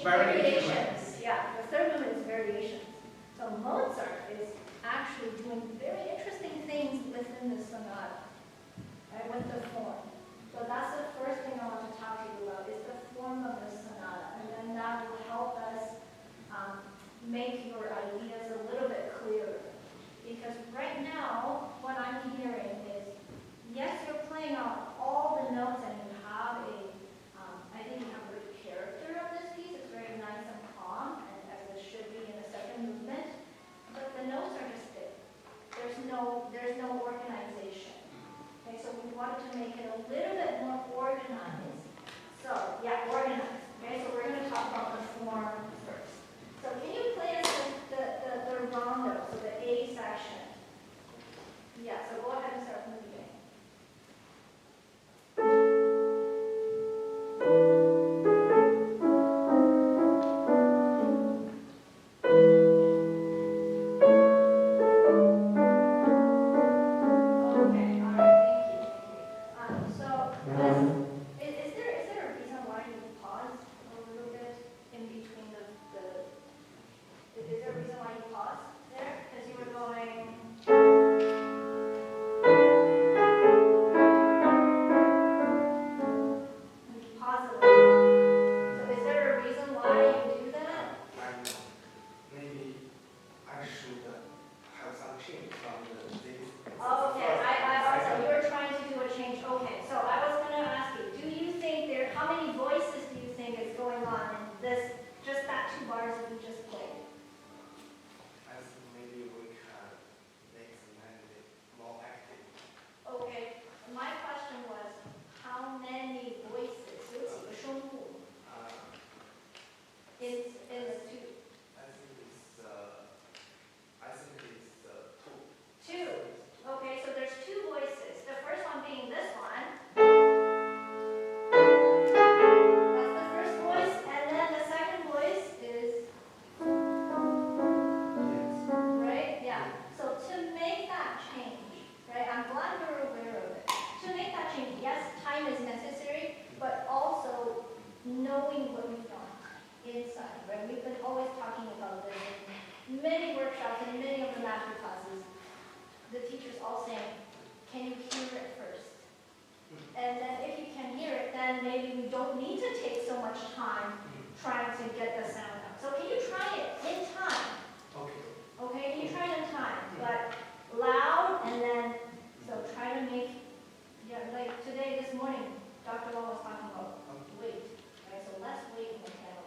variations. Yeah, the third movement is variations. So Mozart is actually doing very interesting things within the sonata, right, with the form. So that's the first thing I want to talk to you about is the form of the sonata, and then that will help us make your ideas a little bit clearer. Because right now, what I'm hearing is, yes, you're playing out all the notes and you have I think you have a good character of this piece. It's very nice and calm, and as it should be in the second movement. But the notes are just there. There's no organization. Okay, so we wanted to make it a little bit more organized. So, yeah, organized. Okay, so we're going to talk about the form first. So can you play us the rondo, so the A section? Yeah, so go ahead and start from the beginning. Many workshops and many of the master classes, the teachers all saying, can you hear it first? And then if you can hear it, then maybe we don't need to take so much time trying to get the sound out. So can you try it in time? Okay. Okay, can you try it in time? But loud, and then, so try to make, yeah, like today, this morning, Dr. Wong was talking about weight. Right, so less weight in the piano.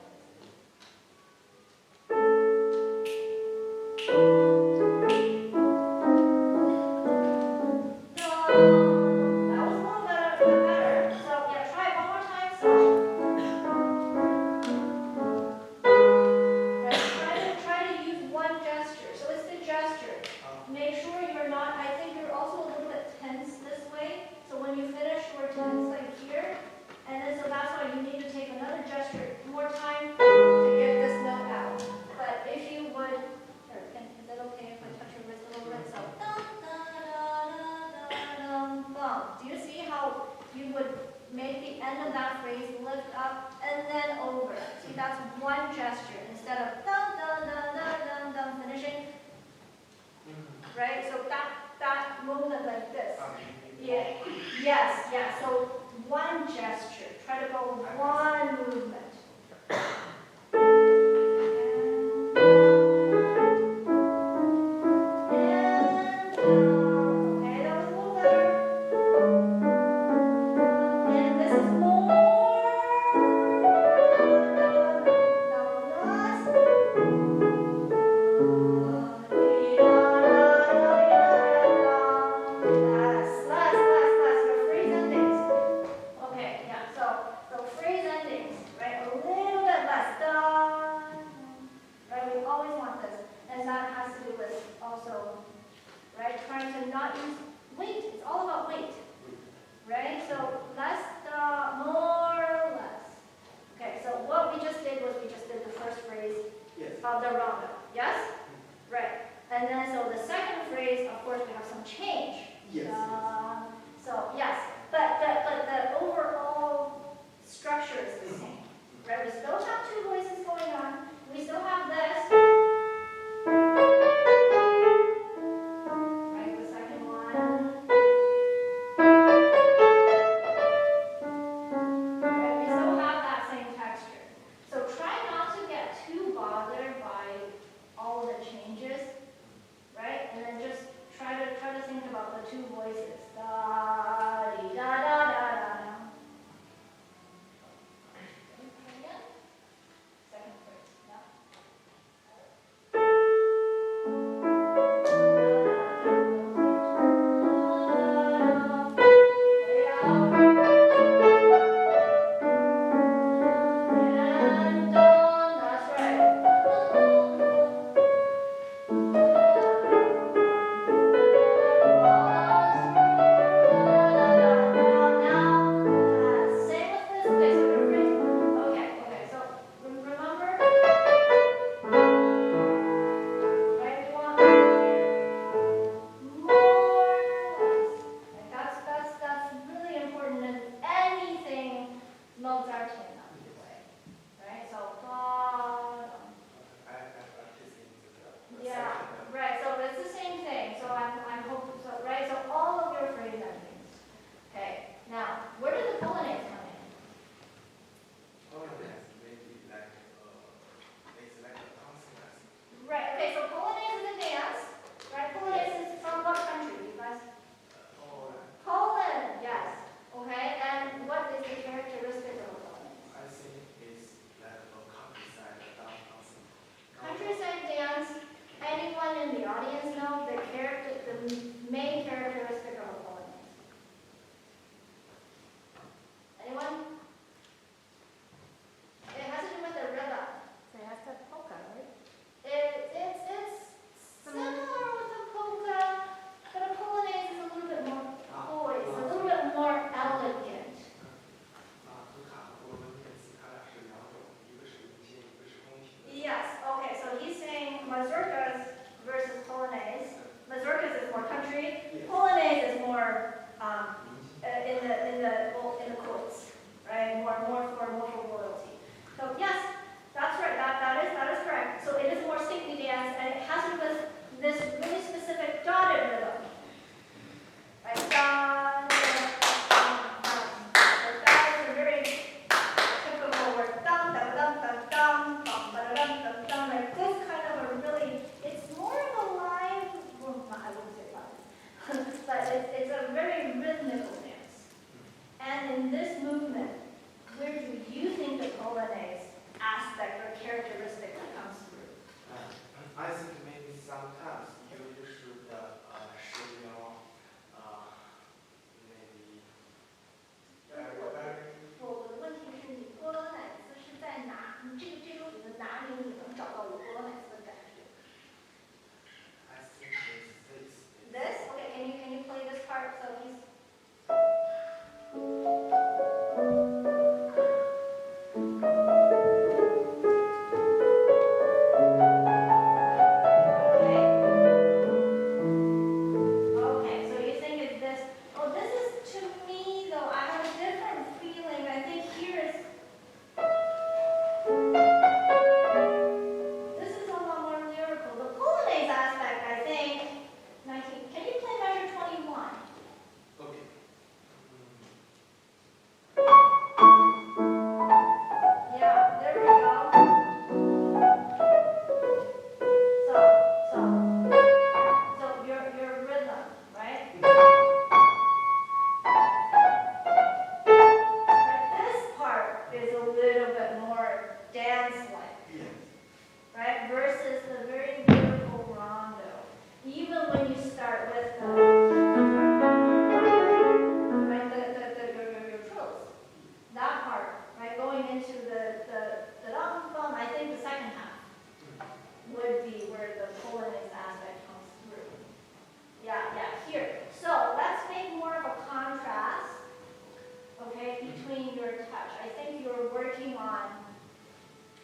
between your touch. I think you are working on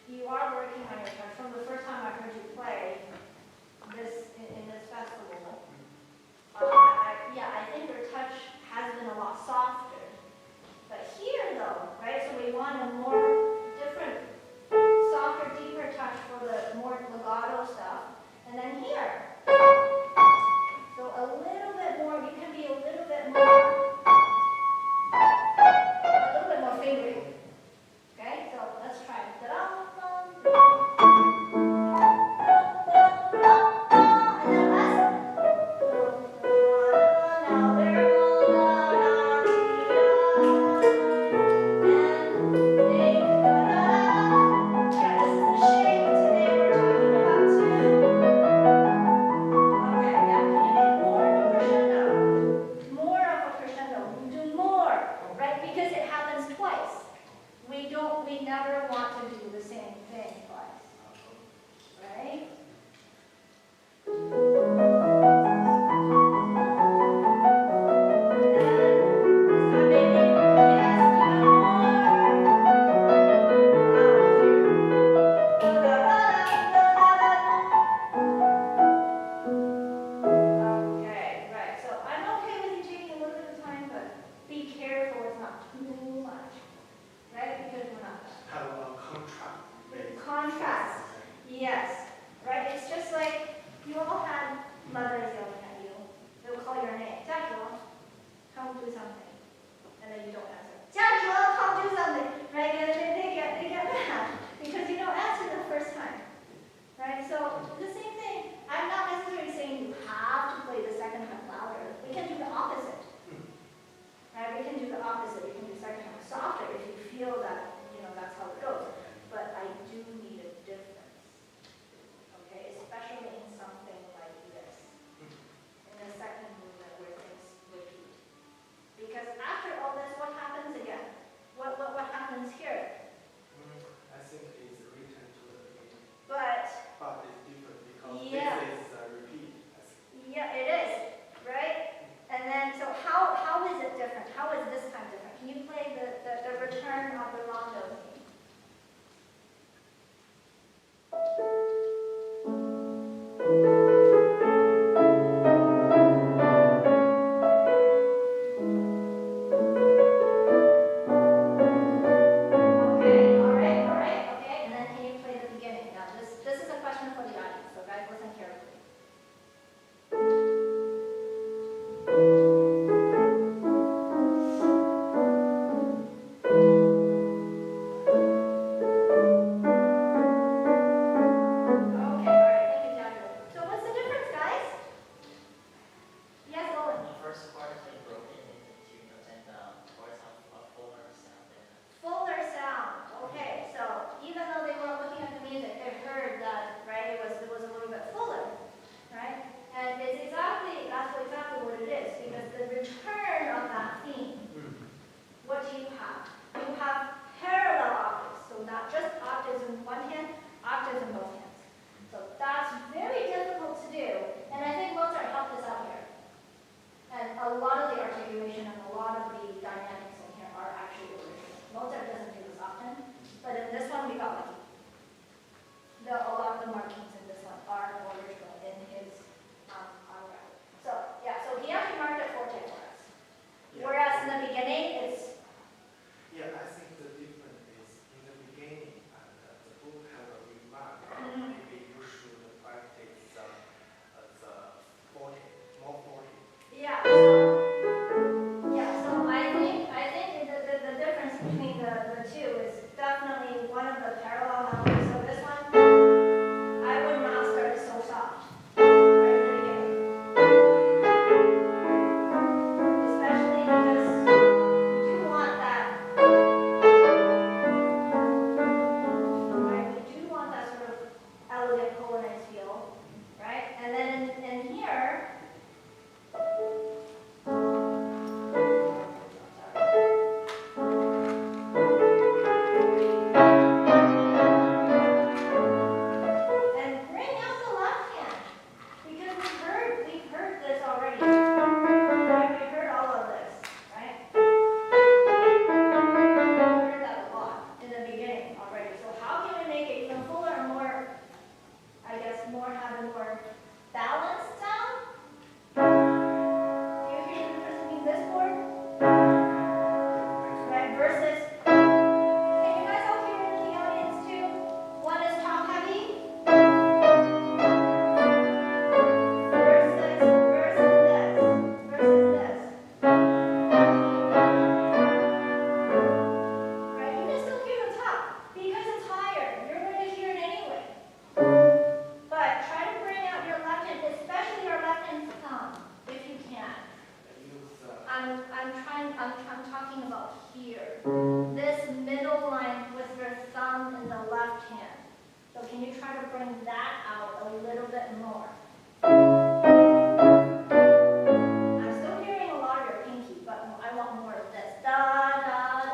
your touch. From the first time I heard you play this in this festival, I think your touch has been a lot softer. But here though, right, so we want a more different, softer, deeper touch for the more legato stuff. And then here, so a little bit more, you can be a little bit more fingering. Okay, so let's try it. here. This middle line with your thumb in the left hand. So can you try to bring that out a little bit more? I'm still hearing a lot of your pinky, but I want more of this. Da, da, da.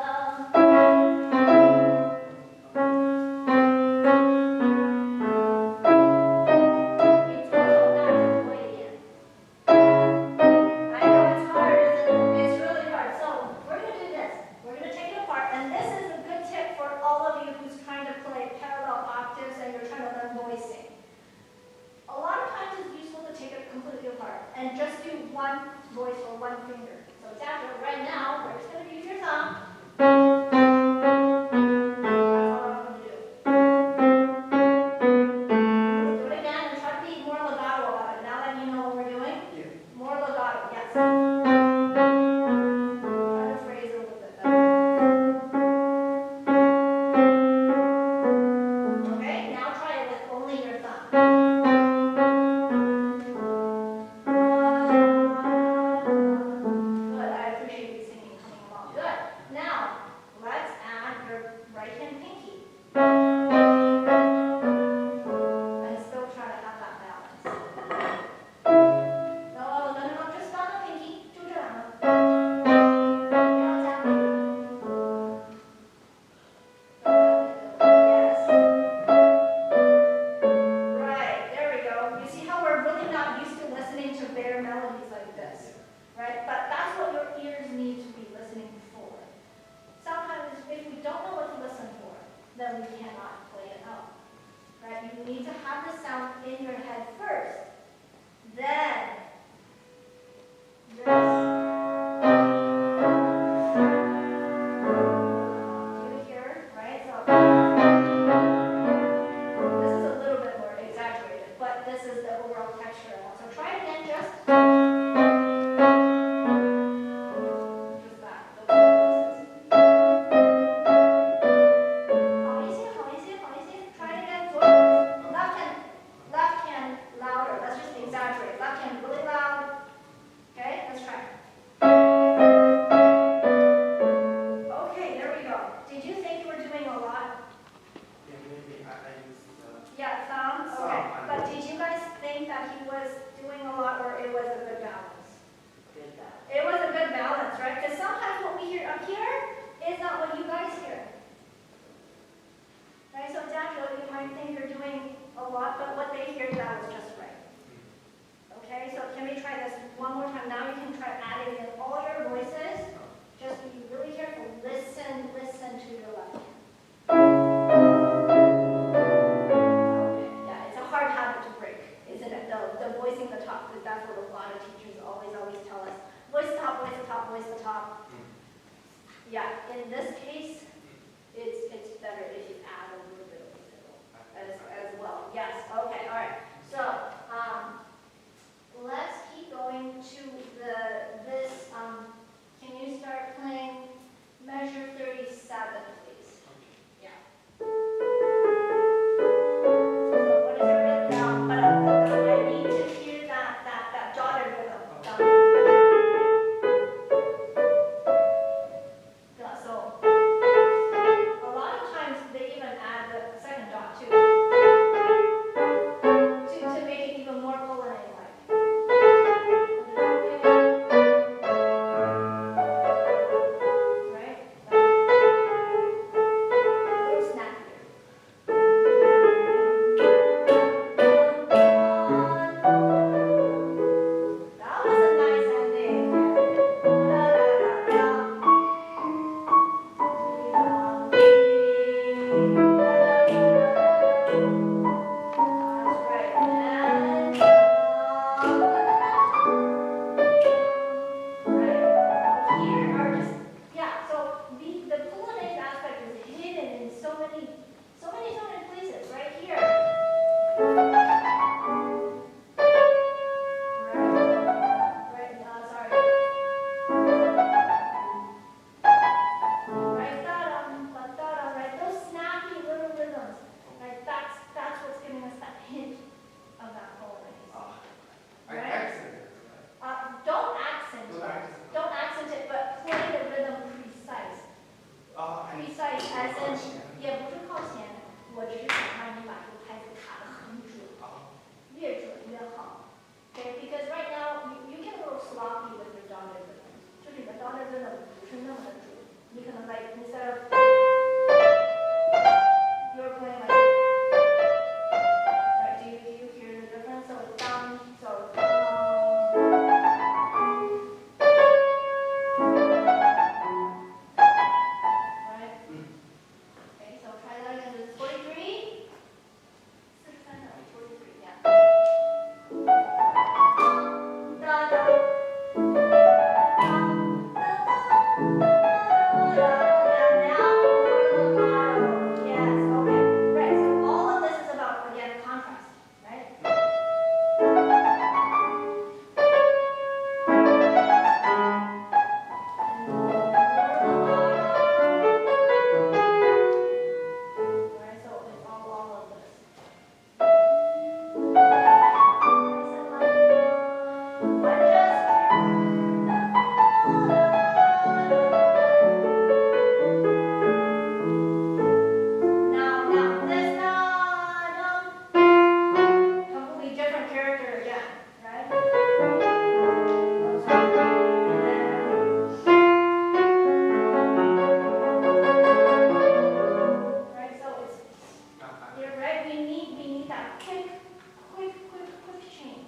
It's all that. Do it again. I know it's hard, isn't it? It's really hard. So we're going to do this. We're going to take it apart, and this is a good tip for all of you who's trying to play parallel octaves and you're trying to learn voicing. A lot of times it's useful to take it completely apart and just do one voice or one finger. So Dad, right now, we're just going to use your thumb. That's all I'm going to do. Do it again and try to be more legato about it. Now that you know what we're doing, more legato, yes. Try to phrase it a little bit better. Okay, now try it with only your thumb. Good, I appreciate you singing, coming along. Good. Now, let's add your right hand pinky. And still try to have that balance. No, just on the pinky. Do that one. Yes. Right, there we go. You see how we're really not used to listening to bare melodies like this, right? But that's what your ears need to be listening for. Sometimes if we don't know what to listen for, then we cannot play it out, right? You need to have the sound in your head first. Then, this. Do you hear, right? So, this is a little bit more exaggerated, but this is the overall texture I want. So try it again, just that. Those voices. How easy? Try it again. Left hand louder. Let's just exaggerate. Left hand really loud. Okay, let's try. Okay, there we go. Did you think you were doing a lot? Maybe I use Yeah, thumb? Okay. Thumb. But did you guys think that he was doing a lot or it was a good balance? good balance. It was a good balance, right? Because sometimes what we hear up here is not what you guys hear. Right? So naturally, you might think you're doing a lot, but what they hear, that was just right. Okay, so can we try this one more time? Now you can try adding in all your voices. Just be really careful. Listen to your left hand. Okay, yeah, it's a hard habit to break, isn't it? The voicing the top, because that's what a lot of teachers always tell us. Voice the top, voice the top, voice the top. Yeah, in this case, it's better if you add a little bit of the middle as well. Yes, okay, all right. So, let's keep going to this. Can you start playing measure 37, please? Yeah. So what is your rhythm down? But I need to hear that dotted rhythm. Yeah, so a lot of times they even add the second dot too. To make it even more pulling like. Right? like as in 也不是靠前，我只是想让你把这个拍子卡得很准，越准越好。Okay, because right now you get a little sloppy with your dotted rhythms，就是你的 dotted rhythm 不是那么的准，你可能 like instead of you're playing like right, do you hear the difference? So it's down, so right? Okay, so try that again. This is 43. 43 no, 43, yeah. Da da. Yes, okay. Right, so all of this is about, again, contrast, right? Right, so it's all of this. Now, this completely different character again, right? Right, so it's you're right. We need that quick change.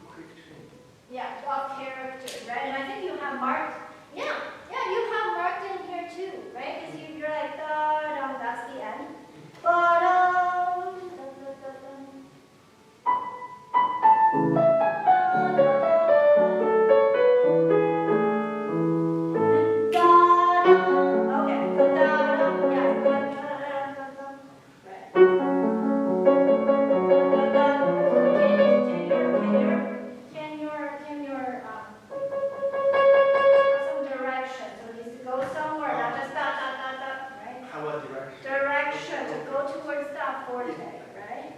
Quick change. Yeah, of character, right? And I think you have marked. Yeah, you have marked in here too, right? Because you're like da dum. That's the end. Ba dum. Da, da, da, dum. Da dum. Okay, so da dum. Yeah, da dum, da dum. Right. Can your some direction? So it needs to go somewhere, not just dot, right? How about direction? Direction to go towards that forte, right? Right.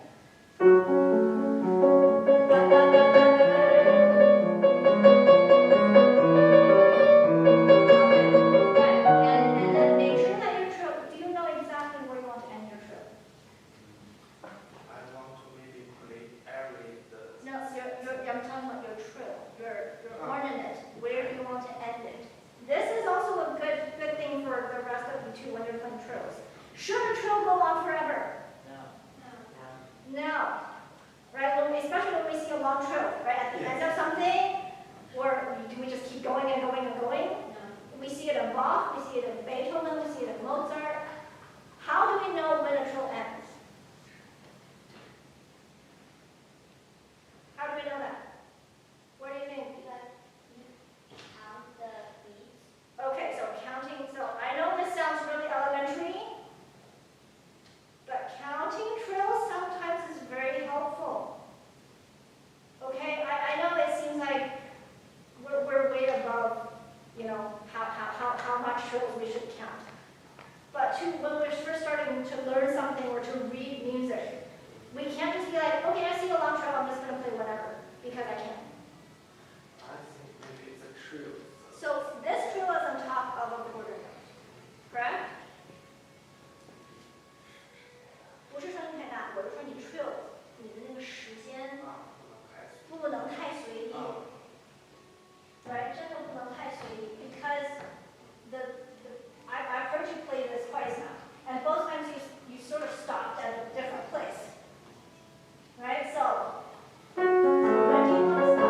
And then make sure that your trill, do you know exactly where you want to end your trill? I want to maybe play every the. No, I'm talking about your trill, your ornament. Where do you want to end it? This is also a good thing for the rest of you too when you're playing trills. Should a trill go on forever? No. Right? Especially when we see a long trill, right? At the end of something, or do we just keep going and going and going? We see it in Bach, we see it in Beethoven, we see it in Mozart. How do we know when a trill ends? How do we know that? What do you think? Count the beats. Okay, so counting, so I know this sounds really elementary, but counting trills sometimes is very helpful. Okay, I know it seems like we're way above, how much trills we should count. But when we're first starting to learn something or to read music, we can't just be like, okay, I see a long trill, I'm just going to play whatever, because I can. I think maybe it's a trio. So this trill is on top of a quarter note, correct? 不是说你太大，我是说你 trill 你的那个时间不能太随意， right？ 真的不能太随意 because I've heard you play this twice now, and both times you sort of stopped at a different place, right? So when do you want to stop?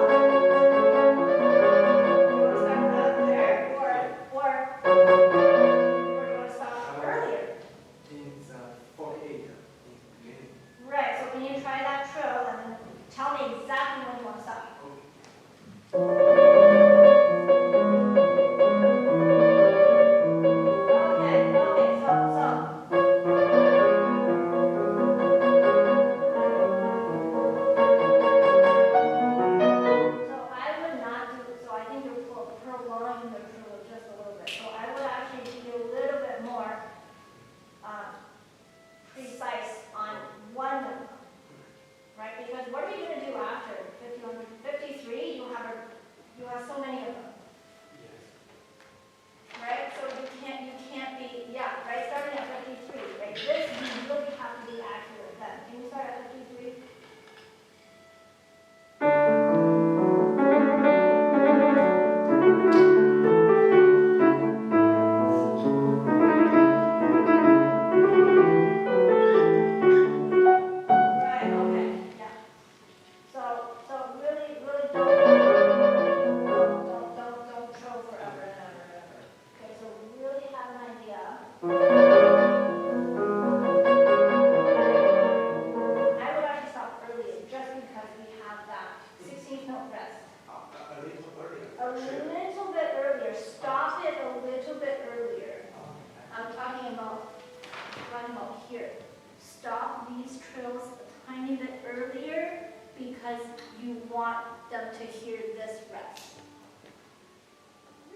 trills a tiny bit earlier because you want them to hear this rest.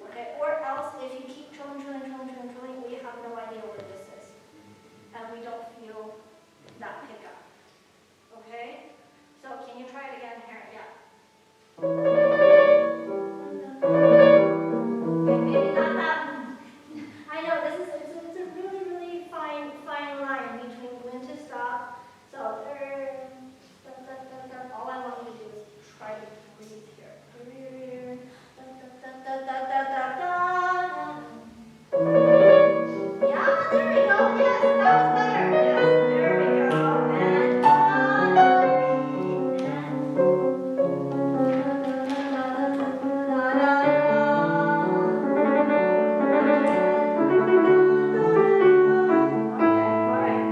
Okay, or else if you keep trilling, we have no idea where this is. And we don't feel that pickup. Okay? So can you try it again here? Yeah. Okay, maybe not that. I know this is it's a really, really fine line between when to stop. So all I want you to do is try to breathe here. Yeah, there we go. Yes, that was better. Yes, there we go. And all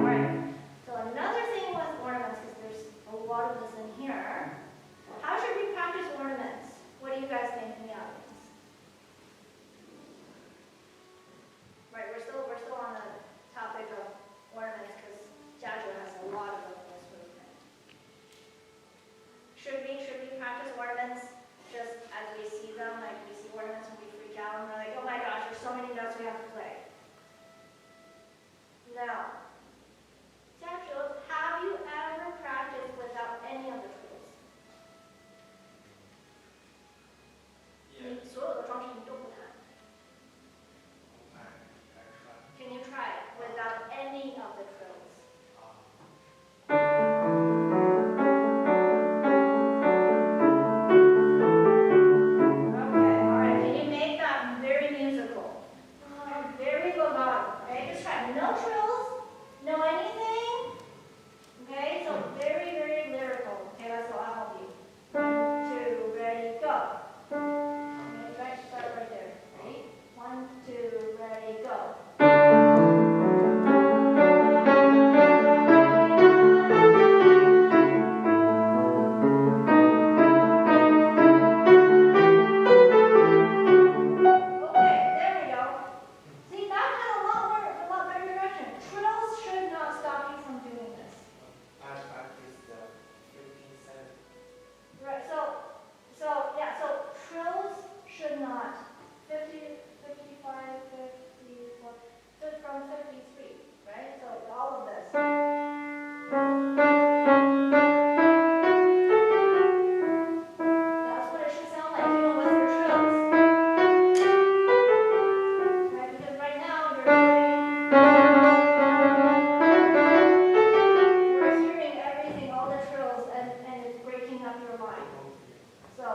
right. So another thing with ornaments, because there's a lot of this in here. How should we practice ornaments? What do you guys think in the audience? Right, we're still on the topic of ornaments because Jaju has a lot of them in this movement. Should we practice ornaments just as we see them? Like we see ornaments and we freak out and we're like, oh my gosh, there's so many notes we have to play. No. Jaju, have you ever practiced without any of the tools? 你所有的装饰你都不弹。Can you try it without any of the trills? Okay, all right. Can you make that very musical? Very legato. Okay, just try. No trills, no anything. Okay, so very, very lyrical. Okay, let's go. I'll help you. 1, 2, ready, go. Okay, right, start right there. Ready? 1, 2, ready, go. Okay, there we go. See, that had a lot better direction. Trills should not stop you from doing this. I practice the 57. Right, so yeah, so trills should not. 50, 55, 54, so from 53, right? So all of this. That's what it should sound like, even with your trills. Right, because right now we're hearing everything, all the trills, and it's breaking up your mind. So.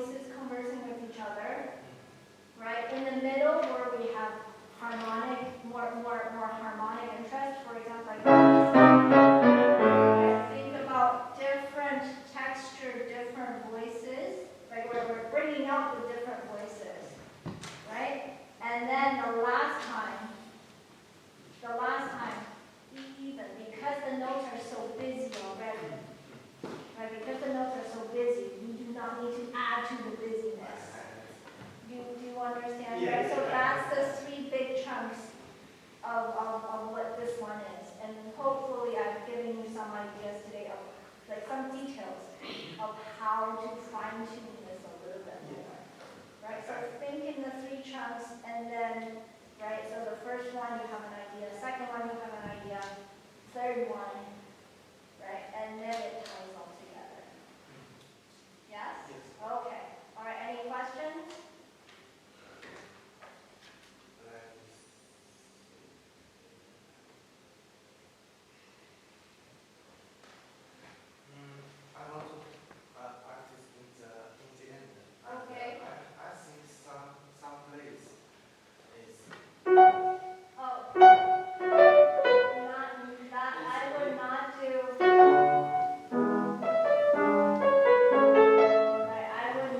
voices conversing with each other, right? In the middle where we have harmonic, more harmonic interest, for example, like right? Think about different texture, different voices, right? Where we're bringing out the different voices, right? And then the last time, even because the notes are so busy already, right? Because the notes are so busy, we do not need to add to the busyness. Do you understand? Yeah, Right? So yeah. that's the 3 big chunks of what this one is. And hopefully I've given you some ideas today of like some details of how to fine tune this a little bit more. Right? So think in the 3 chunks and then, right, so the first one you have an idea, second one you have an idea, third one, right, and then it ties all together. Yes? Yes. Okay. All right, any questions? I want to practice in the end. Okay. I think some place is Oh, not that I would not do. Right, I would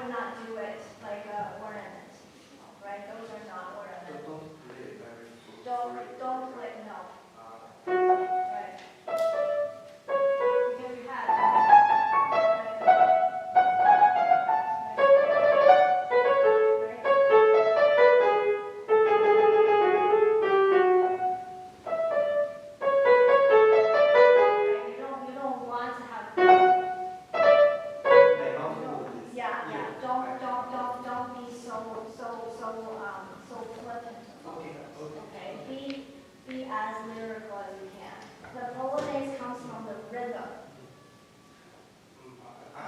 not do it like a ornament. Right, those are not ornaments. don't play very full. Don't click no. Uh, Right. Because you had. Right. Right, you don't want to have. my mouth will this. Yeah. Don't be so flippant. Okay. Okay. Be as lyrical as you can. The Polonaise comes from the rhythm. I